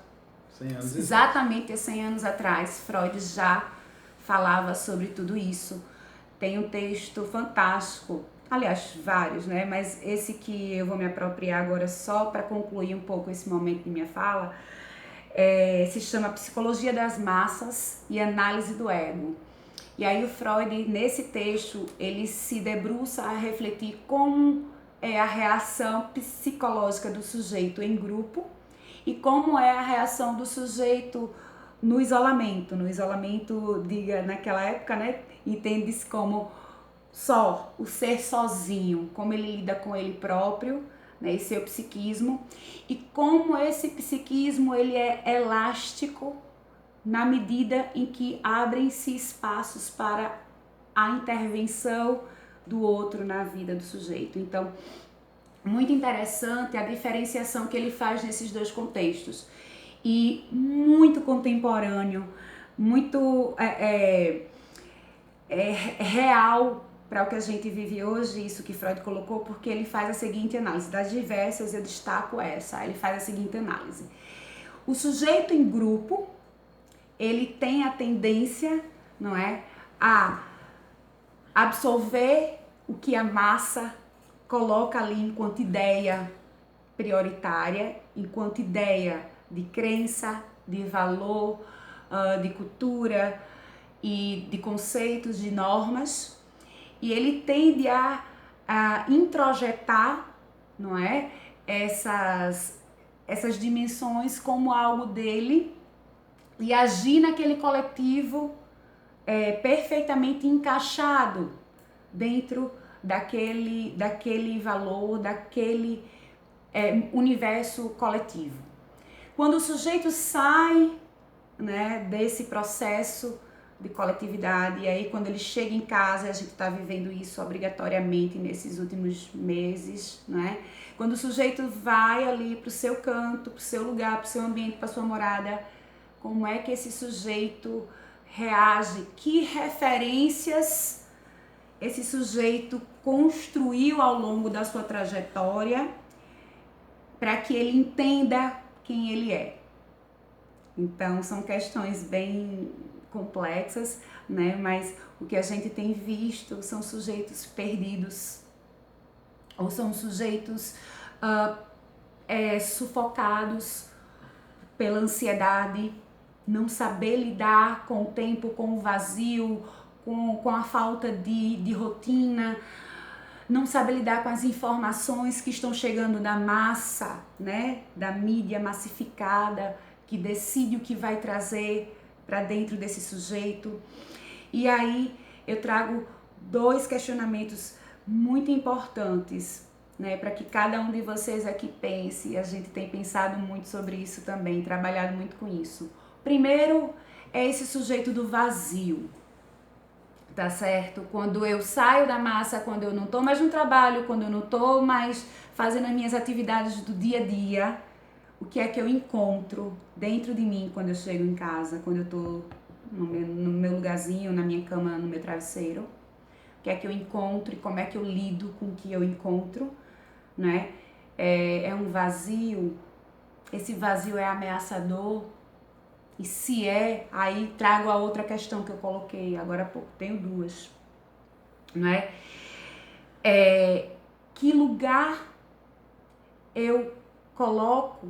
100 anos exatamente há 100 anos atrás, Freud já falava sobre tudo isso. Tem um texto fantástico, aliás, vários, né? Mas esse que eu vou me apropriar agora só para concluir um pouco esse momento de minha fala, se chama Psicologia das Massas e Análise do Ego. E aí o Freud, nesse texto, ele se debruça a refletir como é a reação psicológica do sujeito em grupo e como é a reação do sujeito no isolamento. No isolamento, diga, naquela época, né, entende-se como só, o ser sozinho, como ele lida com ele próprio, né, esse é o psiquismo, e como esse psiquismo ele é elástico na medida em que abrem-se espaços para a intervenção do outro na vida do sujeito. Então, muito interessante a diferenciação que ele faz nesses dois contextos. E muito contemporâneo, muito real para o que a gente vive hoje, isso que Freud colocou, porque ele faz a seguinte análise. Das diversas, eu destaco essa. Ele faz a seguinte análise. O sujeito em grupo, ele tem a tendência, não é, a absorver o que a massa coloca ali enquanto ideia prioritária, enquanto ideia de crença, de valor, de cultura e de conceitos, de normas, e ele tende a introjetar, não é, essas dimensões como algo dele e agir naquele coletivo perfeitamente encaixado dentro daquele valor, daquele universo coletivo. Quando o sujeito sai, né, desse processo de coletividade, e aí quando ele chega em casa, a gente está vivendo isso obrigatoriamente nesses últimos meses, né? Quando o sujeito vai ali para o seu canto, para o seu lugar, para o seu ambiente, para a sua morada, como é que esse sujeito reage? Que referências esse sujeito construiu ao longo da sua trajetória para que ele entenda quem ele é. Então, são questões bem complexas, né? Mas o que a gente tem visto são sujeitos perdidos, ou são sujeitos sufocados pela ansiedade, não saber lidar com o tempo, com o vazio, com a falta de rotina, não saber lidar com as informações que estão chegando da massa, né? Da mídia massificada, que decide o que vai trazer para dentro desse sujeito. E aí eu trago 2 questionamentos muito importantes, né, para que cada um de vocês aqui pense. A gente tem pensado muito sobre isso também, trabalhado muito com isso. Primeiro é esse sujeito do vazio, tá certo? Quando eu saio da massa, quando eu não estou mais no trabalho, quando eu não estou mais fazendo as minhas atividades do dia a dia, o que é que eu encontro dentro de mim quando eu chego em casa, quando eu estou no meu lugarzinho, na minha cama, no meu travesseiro? O que é que eu encontro e como é que eu lido com o que eu encontro, né? É um vazio, esse vazio é ameaçador, e se aí trago a outra questão que eu coloquei agora há pouco, tenho 2, né? Que lugar eu coloco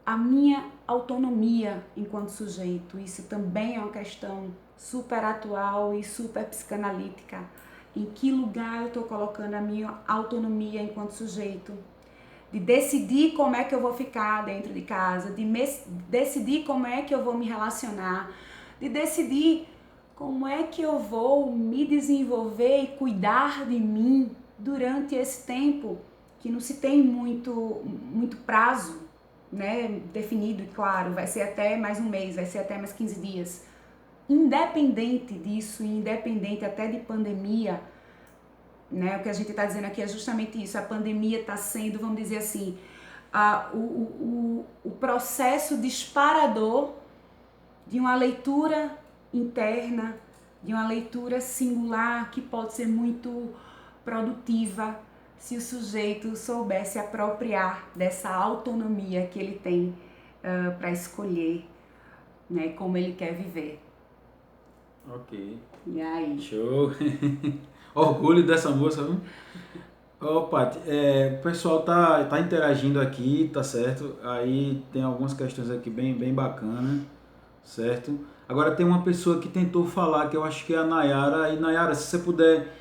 a minha autonomia enquanto sujeito? Isso também é uma questão super atual e super psicanalítica. Em que lugar eu estou colocando a minha autonomia enquanto sujeito? De decidir como é que eu vou ficar dentro de casa, de decidir como é que eu vou me relacionar, de decidir como é que eu vou me desenvolver e cuidar de mim durante esse tempo que não se tem muito prazo, né, definido, e claro, vai ser até mais um mês, vai ser até mais 15 dias. Independente disso, independente até de pandemia, né, o que a gente está dizendo aqui é justamente isso. A pandemia está sendo, vamos dizer assim, o processo disparador de uma leitura interna, de uma leitura singular que pode ser muito produtiva se o sujeito souber se apropriar dessa autonomia que ele tem para escolher, né, como ele quer viver. Ok. E aí? Show. Orgulho dessa moça, viu? Ô, Paty, o pessoal tá interagindo aqui, tá certo? Aí tem algumas questões aqui bem bacana, certo? Agora tem uma pessoa que tentou falar, que eu acho que é a Nayara. E Nayara, se você puder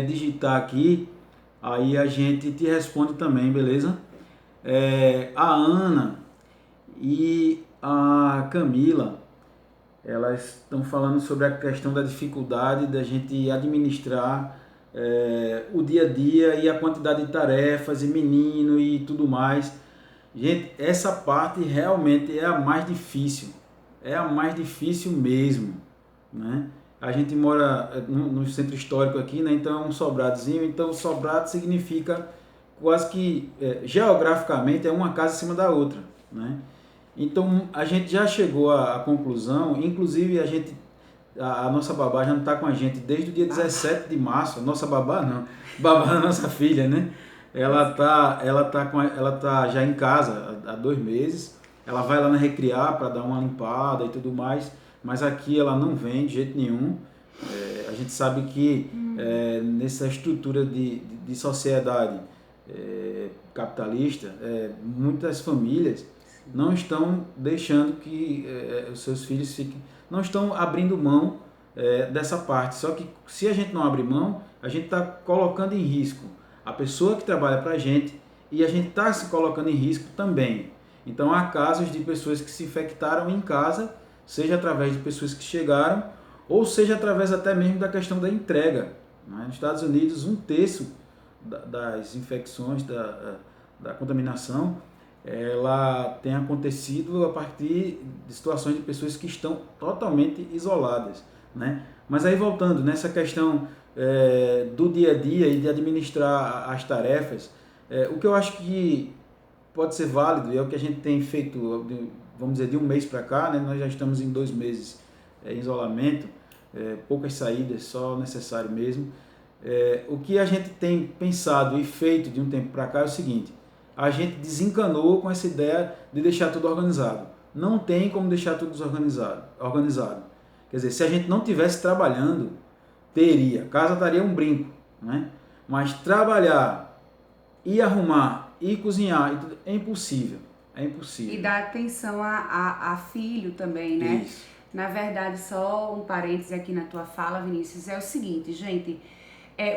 digitar aqui, aí a gente te responde também, beleza? A Ana e a Camila, elas estão falando sobre a questão da dificuldade da gente administrar o dia a dia e a quantidade de tarefas e menino e tudo mais. Gente, essa parte realmente é a mais difícil mesmo, né? A gente mora no centro histórico aqui, né? Então é um sobradozinho, então sobrado significa quase que geograficamente é uma casa em cima da outra, né? Então a gente já chegou à conclusão, inclusive a nossa babá já não está com a gente desde o dia 17 de março, a nossa babá não, babá da nossa filha, né? Ela tá já em casa há 2 meses, ela vai lá na Recriar para dar uma limpada e tudo mais, mas aqui ela não vem de jeito nenhum. A gente sabe que nessa estrutura de sociedade capitalista, muitas famílias não estão deixando que os seus filhos fiquem, não estão abrindo mão dessa parte. Só que se a gente não abrir mão, a gente está colocando em risco a pessoa que trabalha para a gente e a gente está se colocando em risco também. Então há casos de pessoas que se infectaram em casa, seja através de pessoas que chegaram, ou seja através até mesmo da questão da entrega. Nos Estados Unidos, 1/3 das infecções, da contaminação, ela tem acontecido a partir de situações de pessoas que estão totalmente isoladas, né? Mas aí voltando nessa questão do dia a dia e de administrar as tarefas, o que eu acho que pode ser válido, é o que a gente tem feito, vamos dizer, de 1 mês para cá, né? Nós já estamos em 2 meses em isolamento, poucas saídas, só o necessário mesmo. O que a gente tem pensado e feito de um tempo para cá é o seguinte: a gente desencanou com essa ideia de deixar tudo organizado. Não tem como deixar tudo organizado. Quer dizer, se a gente não estivesse trabalhando, teria. Casa estaria um brinco, né? Mas trabalhar e arrumar e cozinhar é impossível. É impossível. E dar atenção a filho também, né? Isso. Na verdade, só um parêntese aqui na tua fala, Vinícius, é o seguinte, gente,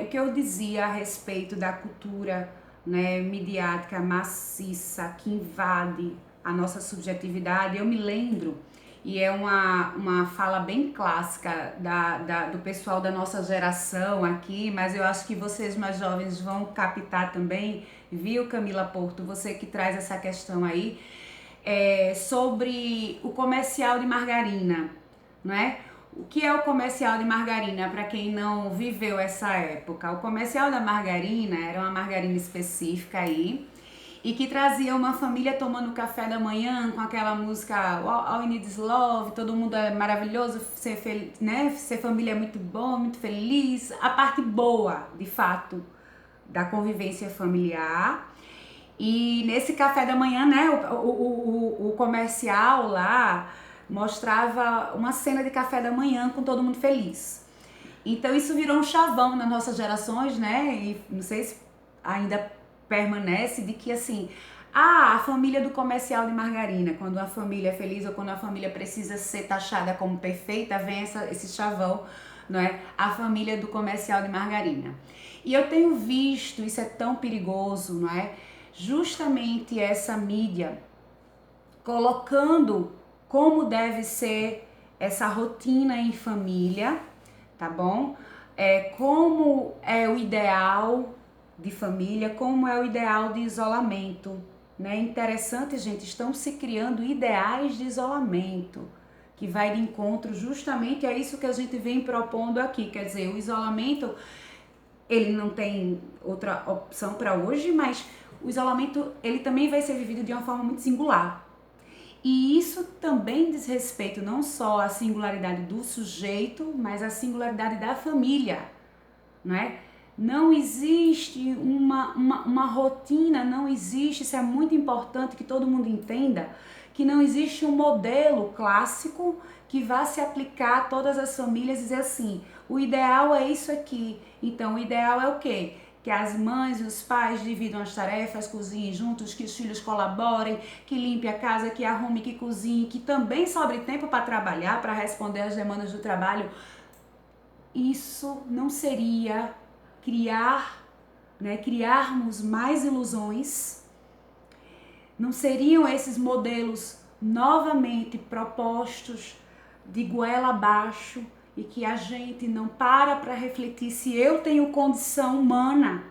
o que eu dizia a respeito da cultura, né, midiática maciça que invade a nossa subjetividade, eu me lembro, e é uma fala bem clássica do pessoal da nossa geração aqui, mas eu acho que vocês mais jovens vão captar também, viu, Camila Porto, você que traz essa questão aí, sobre o comercial de margarina, não é? O que é o comercial de margarina, para quem não viveu essa época? O comercial da margarina era uma margarina específica aí, e que trazia uma família tomando café da manhã com aquela música All You Need Is Love, todo mundo é maravilhoso, ser família é muito bom, muito feliz, a parte boa, de fato, da convivência familiar. E nesse café da manhã, né, o comercial lá mostrava uma cena de café da manhã com todo mundo feliz. Então isso virou um chavão nas nossas gerações, né, e não sei se ainda permanece, de que assim, a família do comercial de margarina, quando a família é feliz ou quando a família precisa ser taxada como perfeita, vem esse chavão, não é? A família do comercial de margarina. E eu tenho visto, isso é tão perigoso, não é? Justamente essa mídia colocando como deve ser essa rotina em família, tá bom? Como é o ideal de família, como é o ideal de isolamento, né? Interessante, gente, estão se criando ideais de isolamento, que vai de encontro justamente a isso que a gente vem propondo aqui, quer dizer, o isolamento, ele não tem outra opção para hoje, mas o isolamento, ele também vai ser vivido de uma forma muito singular. E isso também diz respeito não só à singularidade do sujeito, mas à singularidade da família, não é? Não existe uma rotina, não existe, isso é muito importante que todo mundo entenda, que não existe um modelo clássico que vá se aplicar a todas as famílias e dizer assim, o ideal é isso aqui. Então, o ideal é o quê? Que as mães e os pais dividam as tarefas, cozinhem juntos, que os filhos colaborem, que limpe a casa, que arrume, que cozinhe, que também sobre tempo para trabalhar, para responder às demandas do trabalho. Isso não seria criarmos mais ilusões, não seriam esses modelos novamente propostos de goela abaixo e que a gente não para refletir se eu tenho condição humana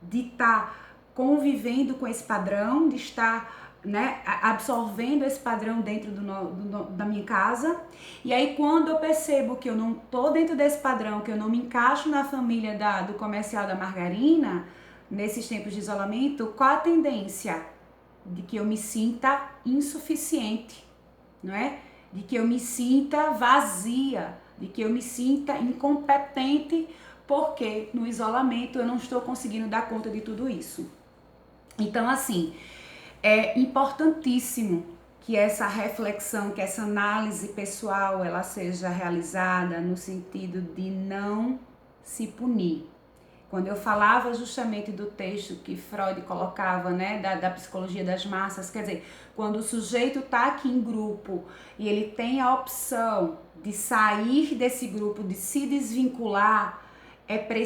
de estar convivendo com esse padrão, de estar, né, absorvendo esse padrão dentro da minha casa. E aí quando eu percebo que eu não estou dentro desse padrão, que eu não me encaixo na família do comercial da margarina, nesses tempos de isolamento, qual a tendência? De que eu me sinta insuficiente, não é? De que eu me sinta vazia, de que eu me sinta incompetente, porque no isolamento eu não estou conseguindo dar conta de tudo isso. Então, assim, é importantíssimo que essa reflexão, que essa análise pessoal, ela seja realizada no sentido de não se punir. Quando eu falava justamente do texto que Freud colocava, né, da psicologia das massas, quer dizer, quando o sujeito está aqui em grupo e ele tem a opção de sair desse grupo, de se desvincular, é preciso